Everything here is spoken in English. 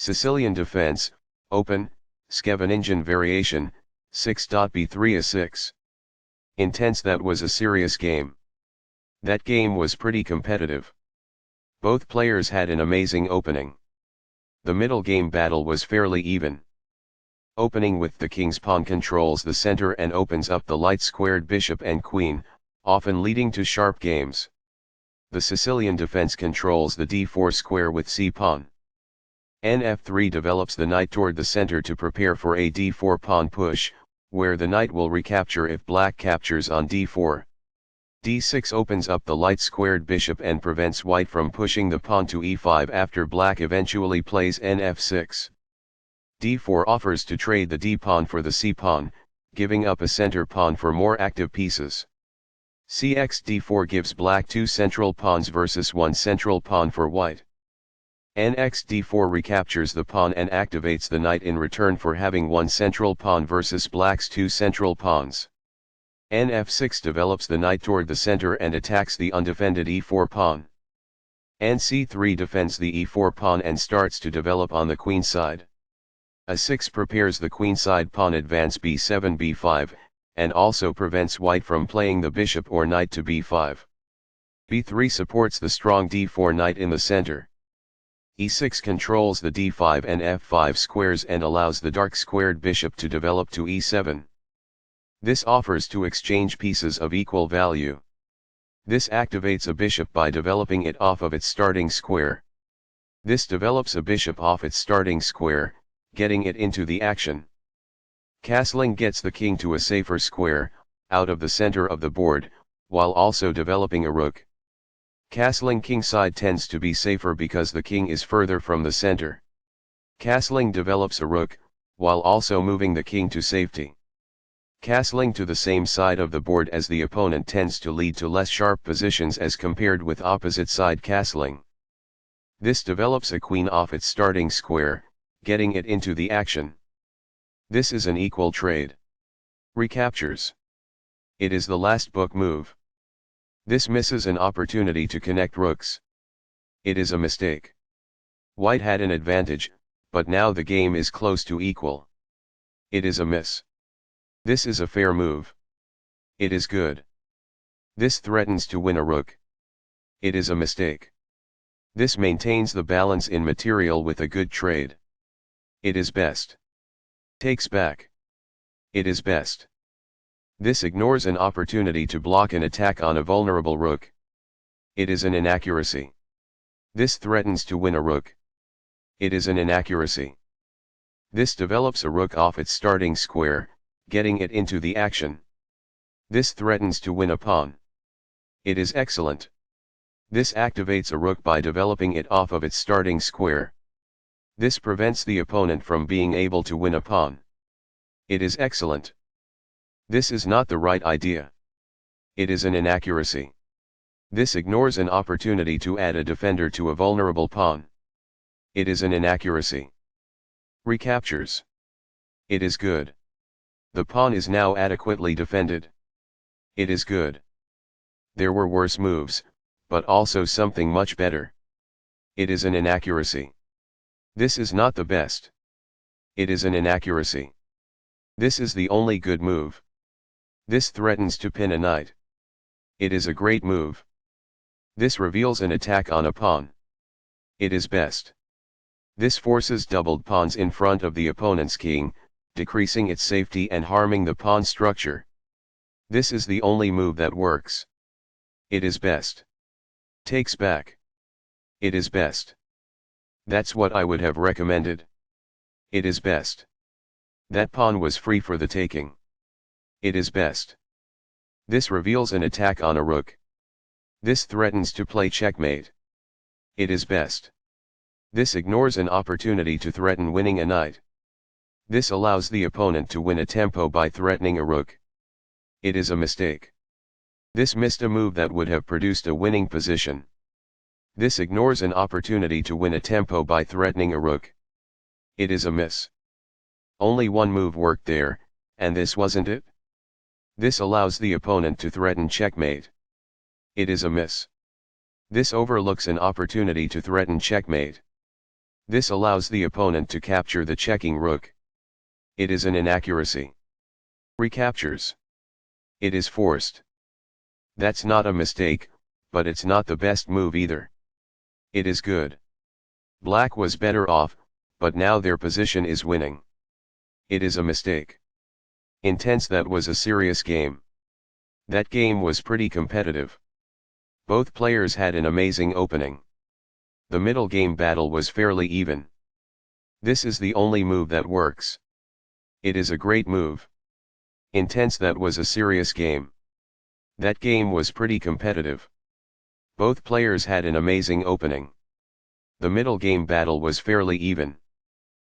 Sicilian defense, open, Scheveningen variation, 6.b3a6. Intense. That was a serious game. That game was pretty competitive. Both players had an amazing opening. The middle game battle was fairly even. Opening with the king's pawn controls the center and opens up the light-squared bishop and queen, often leading to sharp games. The Sicilian defense controls the d4 square with c-pawn. Nf3 develops the knight toward the center to prepare for a d4 pawn push, where the knight will recapture if black captures on d4. d6 opens up the light-squared bishop and prevents white from pushing the pawn to e5 after black eventually plays nf6. d4 offers to trade the d-pawn for the c-pawn, giving up a center pawn for more active pieces. Cx d4 gives black 2 central pawns versus 1 central pawn for white. Nx d4 recaptures the pawn and activates the knight in return for having 1 central pawn versus black's 2 central pawns. Nf6 develops the knight toward the center and attacks the undefended e4 pawn. Nc3 defends the e4 pawn and starts to develop on the queen side. A6 prepares the queenside pawn advance b7 b5, and also prevents white from playing the bishop or knight to b5. b3 supports the strong d4 knight in the center. e6 controls the d5 and f5 squares and allows the dark squared bishop to develop to e7. This offers to exchange pieces of equal value. This activates a bishop by developing it off of its starting square. This develops a bishop off its starting square, getting it into the action. Castling gets the king to a safer square, out of the center of the board, while also developing a rook. Castling kingside tends to be safer because the king is further from the center. Castling develops a rook, while also moving the king to safety. Castling to the same side of the board as the opponent tends to lead to less sharp positions as compared with opposite side castling. This develops a queen off its starting square, getting it into the action. This is an equal trade. Recaptures. It is the last book move. This misses an opportunity to connect rooks. It is a mistake. White had an advantage, but now the game is close to equal. It is a miss. This is a fair move. It is good. This threatens to win a rook. It is a mistake. This maintains the balance in material with a good trade. It is best. Takes back. It is best. This ignores an opportunity to block an attack on a vulnerable rook. It is an inaccuracy. This threatens to win a rook. It is an inaccuracy. This develops a rook off its starting square, getting it into the action. This threatens to win a pawn. It is excellent. This activates a rook by developing it off of its starting square. This prevents the opponent from being able to win a pawn. It is excellent. This is not the right idea. It is an inaccuracy. This ignores an opportunity to add a defender to a vulnerable pawn. It is an inaccuracy. Recaptures. It is good. The pawn is now adequately defended. It is good. There were worse moves, but also something much better. It is an inaccuracy. This is not the best. It is an inaccuracy. This is the only good move. This threatens to pin a knight. It is a great move. This reveals an attack on a pawn. It is best. This forces doubled pawns in front of the opponent's king, decreasing its safety and harming the pawn structure. This is the only move that works. It is best. Takes back. It is best. That's what I would have recommended. It is best. That pawn was free for the taking. It is best. This reveals an attack on a rook. This threatens to play checkmate. It is best. This ignores an opportunity to threaten winning a knight. This allows the opponent to win a tempo by threatening a rook. It is a mistake. This missed a move that would have produced a winning position. This ignores an opportunity to win a tempo by threatening a rook. It is a miss. Only one move worked there, and this wasn't it? This allows the opponent to threaten checkmate. It is a miss. This overlooks an opportunity to threaten checkmate. This allows the opponent to capture the checking rook. It is an inaccuracy. Recaptures. It is forced. That's not a mistake, but it's not the best move either. It is good. Black was better off, but now their position is winning. It is a mistake. Intense. That was a serious game. That game was pretty competitive. Both players had an amazing opening. The middle game battle was fairly even. This is the only move that works. It is a great move. Intense. That was a serious game. That game was pretty competitive. Both players had an amazing opening. The middle game battle was fairly even.